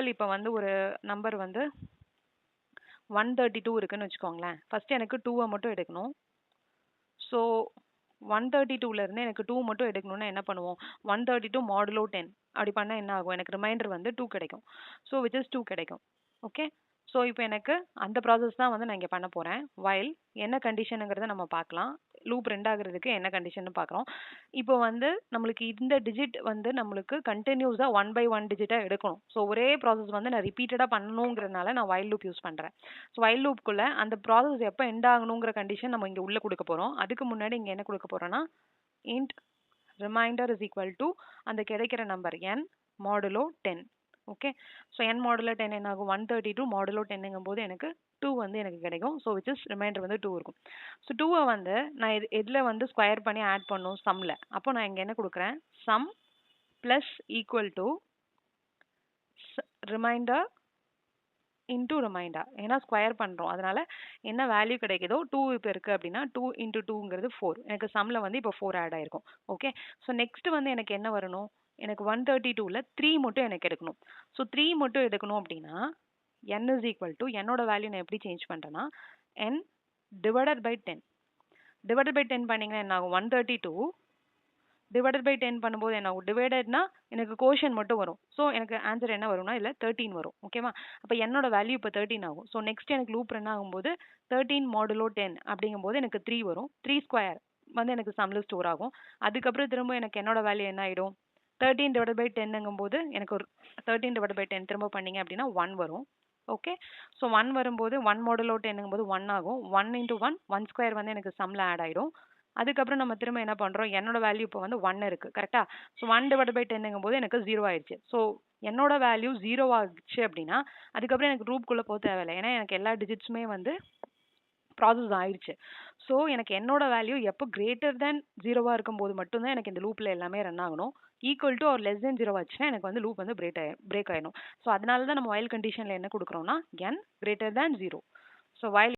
Example இப்போ வந்து ஒரு நம்பர் வந்து 132 இருக்குன்னு வச்சுக்கோங்களேன். ஃபர்ஸ்ட் எனக்கு 2 மட்டும் எடுக்கணும். ஸோ 132ல இருந்து எனக்கு 2 மட்டும் எடுக்கணும்னா என்ன பண்ணுவோம்? 132 மாடுலோ 10 அப்படி பண்ணா என்ன ஆகும்? எனக்கு ரிமைண்டர் வந்து 2 கிடைக்கும். ஸோ விச் இஸ் 2 கிடைக்கும். ஓகே. ஸோ இப்போ எனக்கு அந்த ப்ராசஸ் தான் வந்து நான் இங்கே பண்ண போகிறேன். வைல் என்ன கண்டிஷனுங்கிறத நம்ம பார்க்கலாம். லூப் 2 ஆகுறதுக்கு என்ன கண்டிஷன் பார்க்குறோம். இப்போ வந்து நம்மளுக்கு இந்த டிஜிட் வந்து நம்மளுக்கு கண்டினியூஸாக 1 by 1 டிஜிட்டாக எடுக்கணும். ஸோ ஒரே ப்ராசஸ் வந்து நான் ரிப்பீட்டடாக பண்ணணுங்கிறதுனால நான் வைல் லூப் யூஸ் பண்ணுறேன். ஸோ வைல் லூப்குள்ள அந்த ப்ராசஸ் எப்போ எண்ட் ஆகணுங்கிற கண்டிஷன் நம்ம இங்கே உள்ள கொடுக்க போகிறோம். அதுக்கு முன்னாடி இங்கே என்ன கொடுக்க போகிறோம்னா int reminder is equal to அந்த கிடைக்கிற number n modulo 10. Okay. So n modulo 10 என்ன ஆகும்? 132 மாடுலோ 10ங்கும் போது எனக்கு 2 வந்து எனக்கு கிடைக்கும். ஸோ விச் இஸ் ரிமைண்டர் வந்து 2 இருக்கும். ஸோ 2வை வந்து நான் எதில் வந்து ஸ்கொயர் பண்ணி ஆட் பண்ணும்? சம்மில். அப்போ நான் இங்கே என்ன கொடுக்குறேன்? Sum plus equal to remainder into remainder. ஏன்னா ஸ்கொயர் பண்ணுறோம், அதனால என்ன வேல்யூ கிடைக்குதோ 2 இப்போ இருக்குது அப்படின்னா 2 இன்டூ 2ங்கிறது 4. எனக்கு சம்மில் வந்து இப்போ 4 ஆட் ஆயிருக்கும். ஓகே. ஸோ நெக்ஸ்ட் வந்து எனக்கு என்ன வரணும்? எனக்கு 132ல் 3 மட்டும் எனக்கு எடுக்கணும். ஸோ 3 மட்டும் எடுக்கணும் அப்படின்னா n இஸ் ஈக்குவல் டு என்னோட வேல்யூ நான் எப்படி சேஞ்ச் பண்ணுறேன்னா n divided by 10. Divided by 10 பண்ணிங்கன்னா என்ன ஆகும்? 132 டிவைடட் பை 10 பண்ணும்போது என்ன ஆகும்? டிவைடட்னா எனக்கு கோஷன் மட்டும் வரும். ஸோ எனக்கு ஆன்சர் என்ன வரும்னா இல்லை 13 வரும். ஓகேவா? அப்போ என்னோட வேல்யூ இப்போ 13 ஆகும். ஸோ நெக்ஸ்ட் எனக்கு லூப் ரன் ஆகும்போது 13 மாடுலோ 10 அப்படிங்கும்போது எனக்கு 3 வரும். 3 ஸ்கொயர் வந்து எனக்கு சம்மில் ஸ்டோர் ஆகும். அதுக்கப்புறம் திரும்ப எனக்கு என்னோட வேல்யூ என்ன ஆகிடும்? 13 டிவைட் பை 10ங்கும்போது எனக்கு ஒரு 13 டிவைட் பை 10 திரும்ப பண்ணீங்க அப்படின்னா 1 வரும். ஓகே. ஸோ 1 வரும்போது 1 மாடுலோ 10ங்கும்போது 1 ஆகும். 1 இன்டூ 1 1 ஸ்கொயர் வந்து எனக்கு சம்மில் ஆட் ஆகிடும். அதுக்கப்புறம் நம்ம திரும்ப என்ன பண்ணுறோம்? என்னோட வேல்யூ இப்போ வந்து 1 இருக்குது. கரெக்டாக? ஸோ 1 டிவைட் பை 10ங்கும்போது எனக்கு 0 ஆயிடுச்சு. ஸோ என்னோட வேல்யூ 0 ஆகிடுச்சு அப்படின்னா அதுக்கப்புறம் எனக்கு ரூப்குள்ளே போக தேவையில்லை. ஏன்னா எனக்கு எல்லா டிஜிட்ஸுமே வந்து ப்ராசஸ் ஆயிடுச்சு. ஸோ எனக்கு என்னோட வேல்யூ எப்போ கிரேட்டர் தேன் 0வாக இருக்கும்போது மட்டும்தான் எனக்கு இந்த லூப்பில் எல்லாமே ரன் ஆகணும். Equal to or less than 0 ஆச்சுன்னா எனக்கு வந்து லூப் வந்து பிரேக் ஆயிடும். ஸோ அதனால தான் நம்ம வைல் கண்டிஷனில் என்ன கொடுக்குறோம்னா n greater than 0. So while